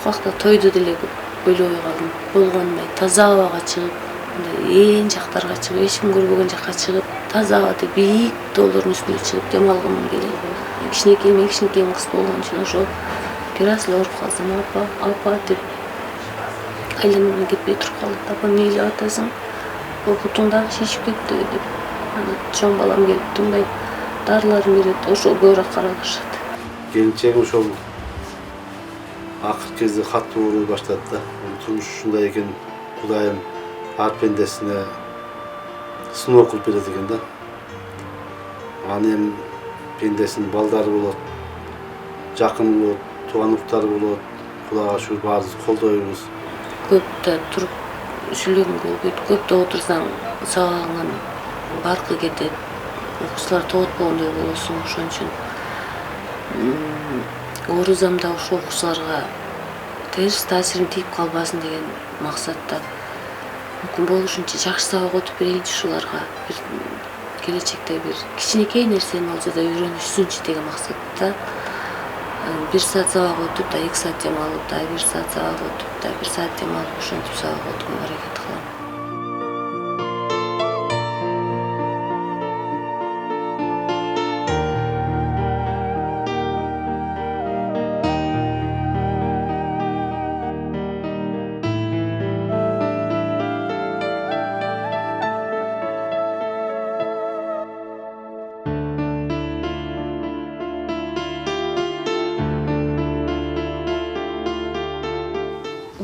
Туркакта тойду деле ойлобой калдым. Болгондай таза абага чыгып, мындай ээн жактарга чыгып, эч ким көрбөгөн жакка чыгып, таза абада бийик тоолордун үстүнө чыгып дем алгым келет. Мен кичинекей кыз болгон үчүн ошо бир аз эле ооруп калсам, апа деп айланамдан кетпей туруп калат. Апа эмне ыйлап атасың? Бутуң дагы шишип кетти деп. Анан чоң балам келип тынбай дарыларын берет, ошо көбүрөөк каралышат. Келинчегим ошол акыркы кезде катуу ооруй баштады да. Турмуш ушундай экен, Кудайым ар пендесине сыноо кылып берет экен да. Анан эми пендесинин балдары болот, жакын болот, тууган уктары болот. Кудайга шүгүр баарыбыз колдойбуз. Көп да туруп сүйлөгөнгө болбойт. Көп да отурсаң сабагыңан баркы кетет. Окуучулар тоот болгондой болосуң, ошон үчүн оорузам да ошол окуучуларга терс таасирим тийип калбасын деген максатта мүмкүн болушунча жакшы сабак өтүп берейинчи ушуларга. Бир келечекте бир кичинекей нерсени болсо да үйрөнүшсүнчү деген максатта 1 саат сабак өтүп да 2 саат дем алып да 1 саат сабак өтүп да 1 саат дем алып ошентип сабак өткөнгө аракет кылам.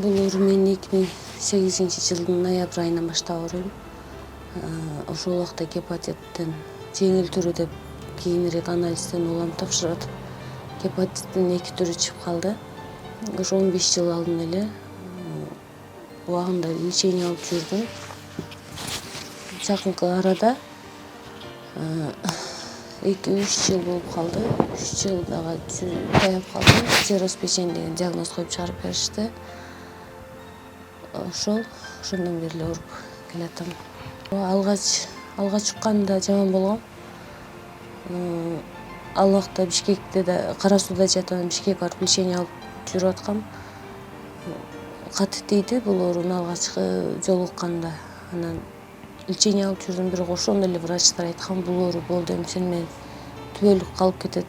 Бул оору мен 2008-жылдын ноябрь айынан баштап ооруйм. Ошол убакта гепатиттин жеңил түрү деп кийинирээк анализден улам тапшырып атып, гепатиттин 2 түрү чыгып калды. Ошо 15 жыл алдын эле убагында лечение алып жүрдүм. Жакынкы арада 2-3 жыл болуп калды. 3 жыл дагы таяп калдым. Цирроз печени деген диагноз коюп чыгарып беришти. Ошондон бери эле ооруп келатам. Алгач укканда жаман болгом. Ал убакта Бишкекте да Кара сууда жатам, Бишкекке барып лечение алып жүрүп аткам. Катты тийди бул ооруну алгачкы жолу укканда. Анан лечение алып жүрдүм, бирок ошондо эле врачтар айткан, бул оору болду, эми сени менен түбөлүк калып кетет.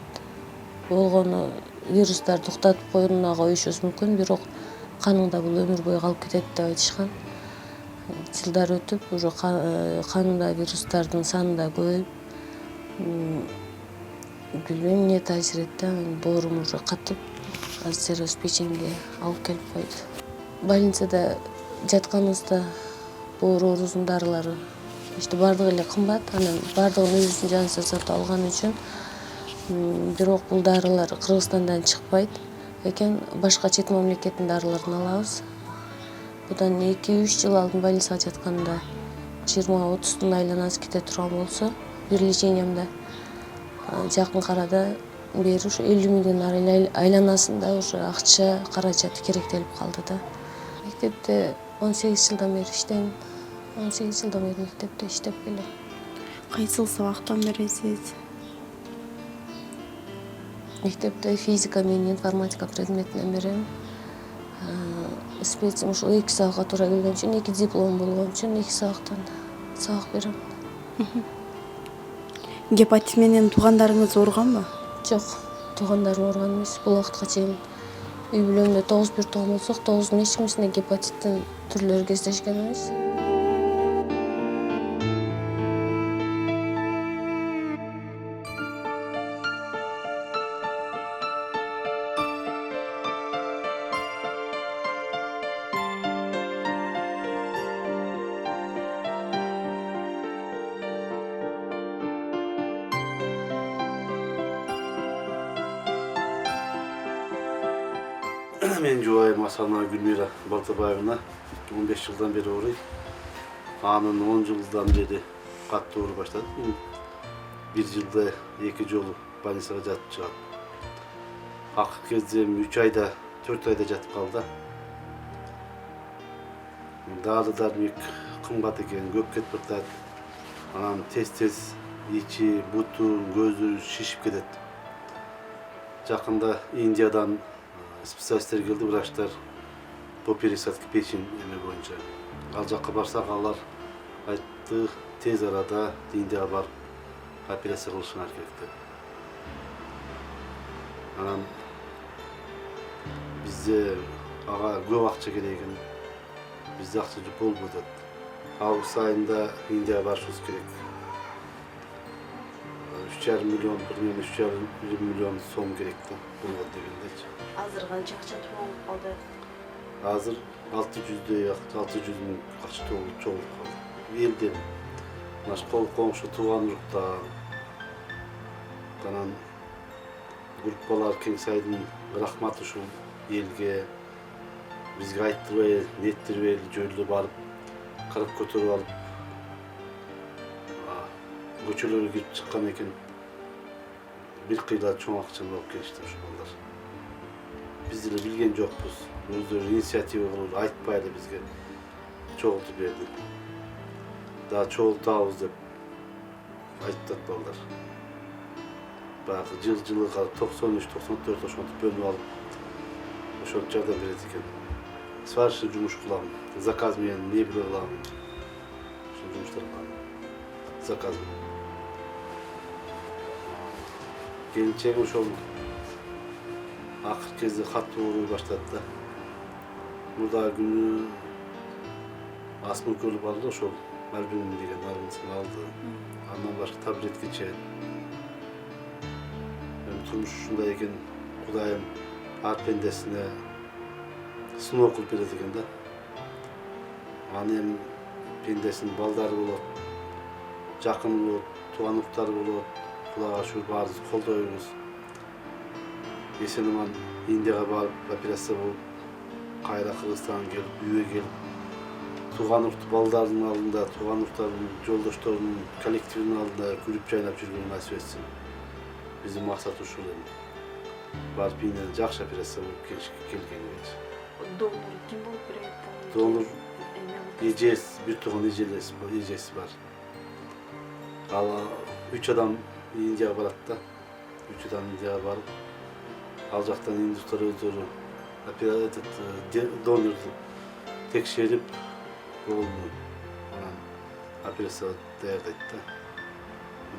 Болгону вирустарды токтотуп коюуна коюшубуз мүмкүн, бирок каныңда бул өмүр бою калып кетет деп айтышкан. Жылдар өтүп, уже канымда вирустардын саны да көбөйүп, билбейм эмне таасир этти, анан боорум уже катып, цирроз печеньге алып келип койду. Больницада жатканыбызда боор оорусунун дарылары баардыгы эле кымбат, анан баардыгын өзүбүздүн жаныбызда сатып алган үчүн, бирок бул дарылар Кыргызстандан чыкпайт экен, башка чет мамлекеттин дарыларын алабыз. Будан 2-3 жыл алдын больницага жатканда 20-30 айланасы кете турган болсо, бир лечениямда жакынкы арада бери ушу 50 миллион айланасында уже акча, каражат керектелип калды да. Мектепте 18 жылдан бери иштейм. 18 жылдан бери мектепте иштеп келем. Кайсыл сабактан бересиз? Мектепте физика менен информатика предметинен берем. Специм ушул 2 сабакка туура келген үчүн, 2 диплом болгон үчүн 2 сабактан сабак берем. Гепатит менен туугандарыңыз ооруганбы? Жок, туугандарым ооруган эмес. Бул убакытка чейин үй бүлөмдө 9 бир тууган болсок, 9-дун эч кимисинде гепатиттин түрлөрү кездешкен эмес. Мен жубайым Асана Гүлмира Балтабаевна 15 жылдан бери ооруйт. Анын 10 жылдан бери катуу ооруй баштады. Бир жылда 2 жолу больницага жатып чыгат. Акыркы кезде 3 айда, 4 айда жатып калды. Дары кымбат экен, көп кетип атат. Анан тез ичи, буту, көзү шишип кетет. Жакында Индиядан Spesialistler geldi, wraçlar bu пересадка печень эме боюнча. Ал жакка барсак алар айтты тез арада Индияга барып операция кылышыңар керек деп. Анан бизде ага көп акча керек экен. Бизде акча жок болбойт деп. Август айында Индияга барышыбыз керек. 3,5 миллион, 3,5 миллион сом керек да. Болот дегендечи. Азыр канча акча болуп калды? Азыр 600 миң акча чогулуп калды. Элден наш коңшу тууган уруктан анан группалар Кеңсайдын рахматы ушул элге бизге айттырбай, неттирбей жөнүндө барып карап көтөрүп алып көчөлөргө кирип чыккан экен. Бир кыйла чоң акчаны алып келишти ошол балдар. Биз деле билген жокпуз. Өздөрү инициатива кылып айтпай эле бизге чогултуп берди. Да чогултабыз деп айтты балдар. Баягы жылы 93-94 ошентип бөлүнүп алып ошол жардам берет экен. Сварщик жумуш кылам, заказ менен мебель кылам. Ошол жумуштар кылам. Заказ менен. Келинчегим ошол акыркы кезде катуу ооруй баштады да. Мурдагы күнү астма көлү бар да, ошол Альбин деген арымсын алды. Андан башка таблетка ичет. Турмуш ушундай экен, Кудайым ар пендесине сыноо кылып берет экен да. Анын эми пендесинин балдары болот, жакын болот, тууган уктары болот. Кудайга шүгүр баарыбыз колдойбуз. Эсен-аман Индияга барып операция болуп, кайра Кыргызстанга келип, үйгө келип, тууган урт балдардын алдында, тууган урттардын, жолдошторунун коллективинин алдында күлүп жайнап жүргөн насип этсин. Биздин максат ушул эми. Барып Индияда жакшы операция болуп келгенбиз. Донор ким болуп берет? Донор эжеси, бир тууган эжеси бар. Ал 3 адам Индияга барат да. 3 адам Индияга барып, ал жактан индустар өздөрү донорду текшерип, болду. Анан операция даярдайт да.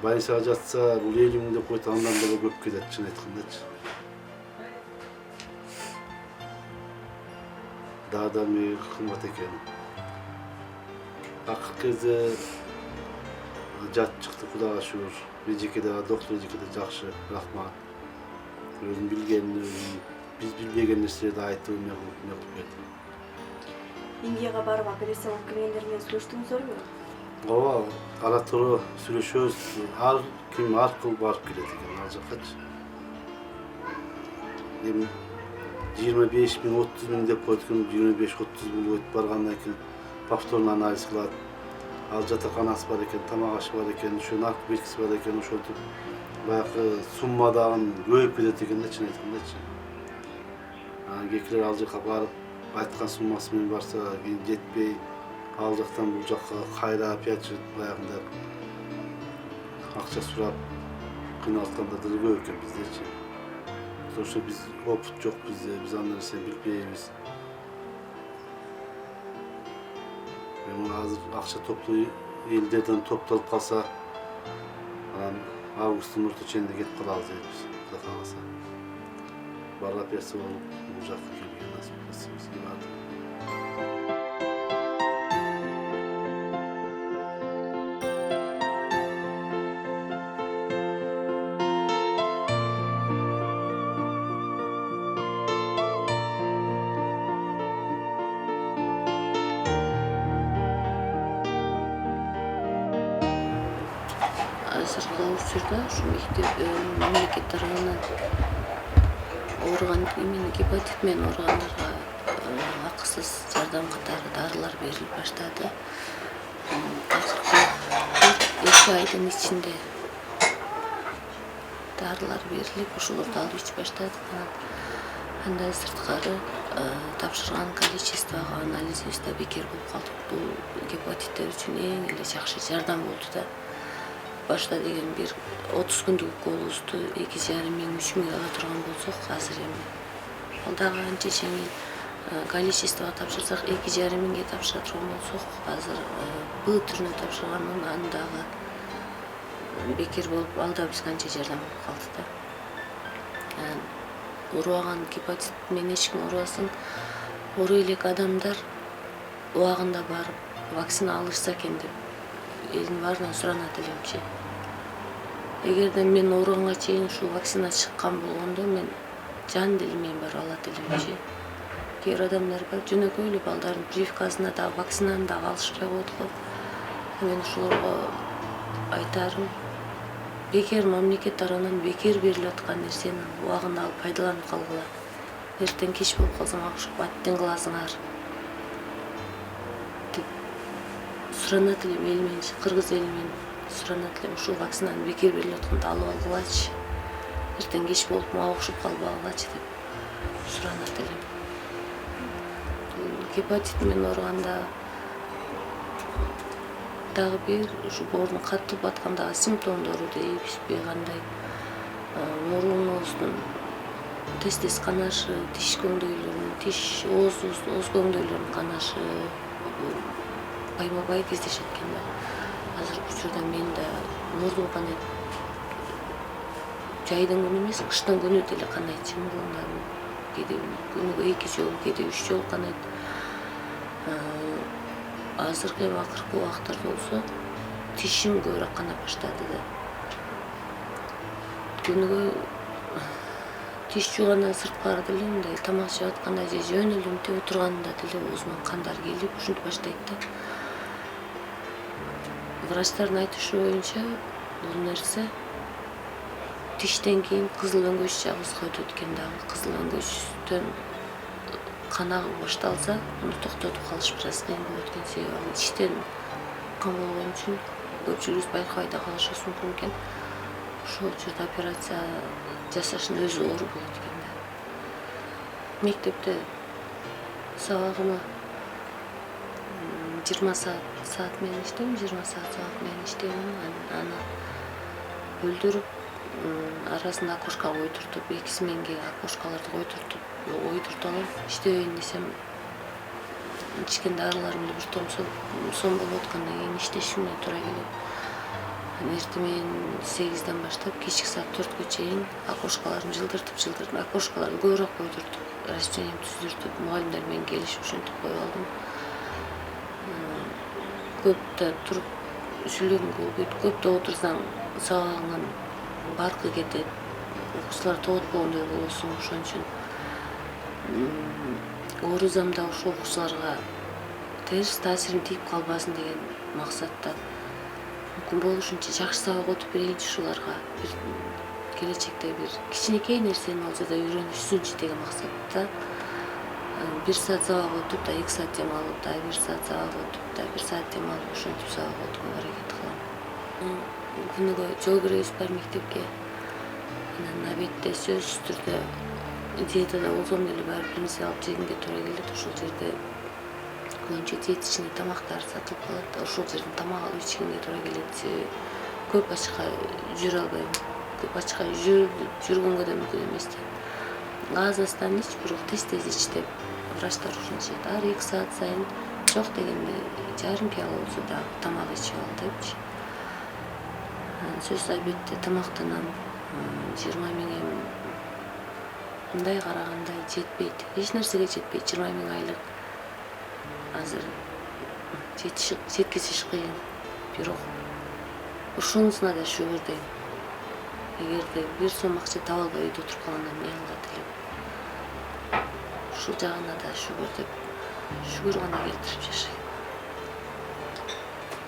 Больницага жатса, бул 50 миң деп койот, андан деле көп кетет, чын айткандачы. Дары-дармегі кымбат экен. Акыркы кезде жат чыкты, Кудайга шүгүр. Доктор жекеде жакшы, рахмат. Өзүм билген, биз билбеген нерселерди айтып, эме кылып берди. Индияга барып операция болуп келгендер менен сүйлөштүңүздөрбү? Ооба, ара туру сүйлөшөбүз. Ар ким аркылуу барып келет экен ал жаккачы. Эми 25 миң, 30 миң деп койт экен, 25-30 миң болуп баргандан кийин повторно анализ кылат. Ал жатаканасы бар экен, тамак ашы бар экен, ошо нарк белгиси бар экен, ошентип баягы суммадагы көбөйүп кетет экен да, чын айткандачы. Кээкелер ал жака барып айткан суммасы менен барса, кийин жетпей, ал жактан бул жакка кайра опять баягындай акча сурап кыйналткандар деле көп экен биздечи. Ошо биз опыт жок бизде, биз аны нерсени билбейбиз. Мен азыр акча топтоо элдерден топтолуп калса, анан августтун орто ченинде кетип калабыз дейбиз, Кудай кааласа. Бар операция болуп, бул жакка келген насип этсе бизге бардык. Азыркы учурда ушу мамлекет тарабынан ооруган эмени гепатит менен ооругандарга акысыз жардам катары дарылар берилип баштады. Азыркы 2 айдын ичинде дарылар берилип, ошолорду алып ичип баштадык. Андан сырткары тапшырган количествого анализибизде бекер болуп калдык. Бул гепатиттер үчүн эң эле жакшы жардам болду да. Башта деген бир 30 күндүк уколубузду 2,5 миң 3 миңге ала турган болсок, азыр эми Ал дагы анча жеңил. Количествого тапшырсак 2,5 миңге тапшыра турган болсок, азыр Б түрүнө тапшырганын аны дагы бекер болуп, ал да бизге анча жардам болуп калды да. Урубаган гепатит менен эч ким урубасын. Ооруй элек адамдар убагында барып вакцина алышса экен деп элдин баарынан суранат элемчи. Эгерде мен ооруганга чейин ушул вакцина чыккан болгондо мен жан деле мен барып алат элемчи. Кээ бир адамдар бар жөнөкөй эле балдардын прививкасына дагы вакцинаны дагы алышпай коет го. Мен ушуларга айтарым, бекер мамлекет тарабынан бекер берилип аткан нерсени убагында алып пайдаланып калгыла. Эртең кеч болуп калсаң акышып аттен кыласыңар деп суранат элем эл менен, кыргыз эли менен суранат элем. Ушул вакцинаны бекер берилип атканда алып алгылачы. Эртең кеч болуп мага окшоп калбагылачы деп суранат элем. Гепатит менен ооруганда дагы бир ушу боордун катылып аткандагы симптомдору дейбизби кандай? Мурунубуздун тез канашы, тиш көңдөйлөрүнүн, ооз көңдөйлөрүнүн канашы байма-бай кездешет экен да. Азыркы учурда мен да мурдум канайт. Жайдын күнү эмес, кыштын күнү деле канайт. Мурундарым кээде күнүгө 2 жолу, кээде 3 жолу канайт. Азыркы акыркы убактарда болсо тишим көбүрөөк канап баштады да. Күнүгө тиш жуугандан сырткары деле мындай тамак жеп атканда же жөн эле мынтип отурганда деле оозуман кандар келип ушинтип баштайт да. Врачтардын айтышы боюнча бул нерсе тиштен кийин кызыл өңгөч жагыбызга өтөт экен дагы. Кызыл өңгөчтөн кан агып башталса, аны токтотуп калыш бир аз кыйын болот экен. Себеби ал ичтен кан болгон үчүн көпчүлүгүбүз байкабай да калышыбыз мүмкүн экен. Ошол жерде операция жасаштын өзү оор болот экен да. Мектепте сабагыма 20 саат менен иштейм, 20 саат сабак менен иштейм. Аны бөлдүрүп, арасында окошкага ойдуртуп, 2 сменге окошкаларды ойдуртуп алам. Иштебейин десем, ичкен дарыларымды бир том сом болуп аткандан кийин иштешиме туура келет. Эртең менен 8ден баштап кечки саат 4гө чейин окошкаларын жылдыртып, окошкаларын көбүрөөк койдуртуп, расписанием түздүртүп, мугалимдер менен келишип ушинтип коюп алдым. Көп да туруп сүйлөгөнгө болбойт. Көп да отурсаң сабагыңан баркы кетет. Окуучулар тоот болгондой болосуң. Ошон үчүн оорузамда ошол окуучуларга терс таасирим тийип калбасын деген максатта мүмкүн болушунча жакшы сабак өтүп берейинчи ушуларга. Бир келечекте бир кичинекей нерсени болсо да үйрөнүшсүнчү деген максатта 1 саат сабак өтүп да 2 саат дем алып да 1 саат сабак өтүп да 1 саат дем алып ошентип сабак өтүүгө аракет кылам. Күнүгө жол киребиз бар мектепке. Анан обедте сөзсүз түрдө диетада болсом деле баары бир нерсе алып жегенге туура келет. Ошол жерде көбүнчө диетичный тамактар сатылып калат. Ошол жерден тамак алып ичкенге туура келет. Көп ачка жүрө албайм. Көп ачка жүргөнгө да мүмкүн эмес да. Аз-аздан ич, бирок тез ич деп врачтар ушинтишет. Ар 2 саат сайын жок дегенде жарым кило болсо да тамак ичип ал депчи. Сөзсүз обедте тамактанам. 20 миң мындай караганда жетпейт. Эч нерсеге жетпейт. 20 миң айлык азыр жеткизиш кыйын. Бирок ушунусуна да шүгүр дейм. Эгерде бир сом акча таба албай үйдө отуруп калганда эмне кылат элем? Ушул жагына да шүгүр деп, шүгүр гана келтирип жашайм.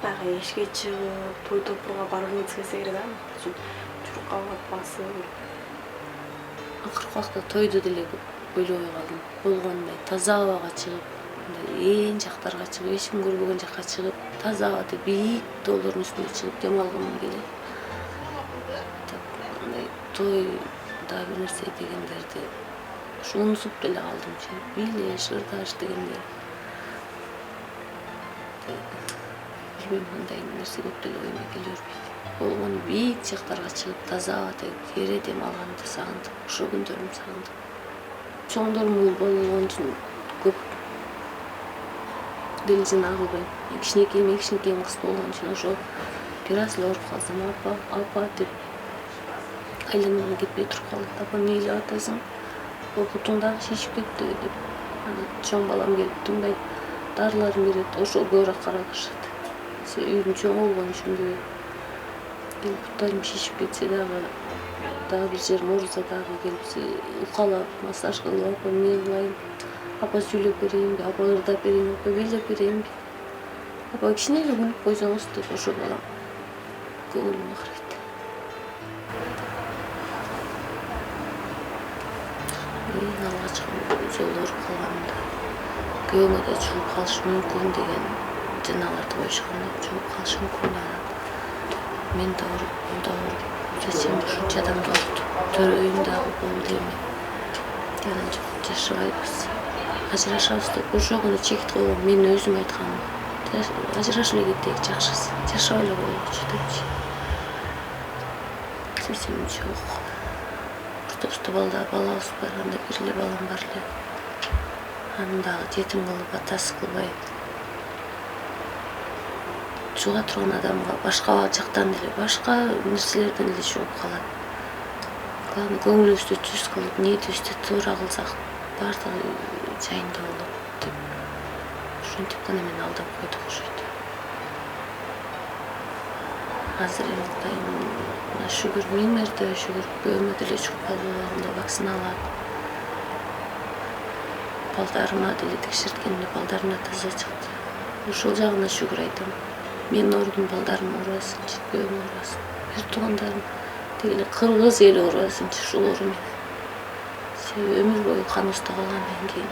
Баягы эшикке чыгып, той топурга барууңуз келсе керек да? Чурукка басып. Акыркы убакта тойду деле ойлобой калдым. Болгондой таза абага чыгып, ээн жактарга чыгып, эч ким көрбөгөн жакка чыгып, таза абада бийик тоолордун үстүнө чыгып дем алгым келет. Тойда бир нерсе дегендерди ушу унутуп деле калдымчы. Бийлеш, ырдаш дегендер. Билбейм, мындай нерсе көп деле ойума келе бербейт. Болгон бийик жактарга чыгып, таза абада кере дем алганды сагындым. Ошол күндөрүмдү сагындым. чоңдорум болгон үчүн көп делжин агылбайм. Мен кичинекейим кыз болгон үчүн ошо бир аз эле ооруп калсам апа деп айланмай кетпей туруп калат. Апа эмне ыйлап атасың? Бутуң дагы шишип кетти деп. Анан чоң балам келип тынбай дарыларын берет. Ошо көбүрөөк каралышат. Үйүм чоң болгон үчүн буттарым шишип кетсе дагы бир жерим ооруса дагы келип укалап, массаж кылып, апа эмне кылайын? Апа сүйлөп берейинби? Апа ырдап берейинби? Апа бийлеп берейинби? Апа кичине эле күлүп койсоңуз деп ошо балам көңүлүмө карайт. Эң алгачкы жолу ооруп калганымда күйөөмө да чугуп калышы мүмкүн деген жыналарды коюшкан. Чугуп калышы мүмкүн анан мен да ооруп, бул да ооруп, зачем ушунча адамды окутуп төрөйүн дагы болду эми. Анан жашабайбыз, ажырашабыз деп ошол күнү чекит койгом. Мен өзүм айтканым. Ажырашып эле кетейик жакшысы. Жашап эле коелучу депчи. Сесим жок. Уртубузда балабыз бар, анда бир эле балам бар эле. Аны дагы жетим кылып, атасы кылбай. Чуга турган адамга башка жактан эле, башка нерселерден эле чугуп калат. Главное, көңүлүбүздү түз кылып, ниетибизди туура кылсак, баардыгы жайында болот деп. Ушинтип гана мени алдап койдук окшойт. Азыр эми Кудайыма шүгүр, миң мертебе шүгүр, күйөөмө деле чугуп калбаганда вакциналап. Балдарыма деле текшерткенде балдарым да таза чыкты. Ушул жагына шүгүр айтам. Мен оорудум, балдарым оорубасынчы, күйөөм оорубасын. Бир туугандарым тиги кыргыз эли оорубасынчы ушул оору менен. Себеби өмүр бою кан усту калгандан кийин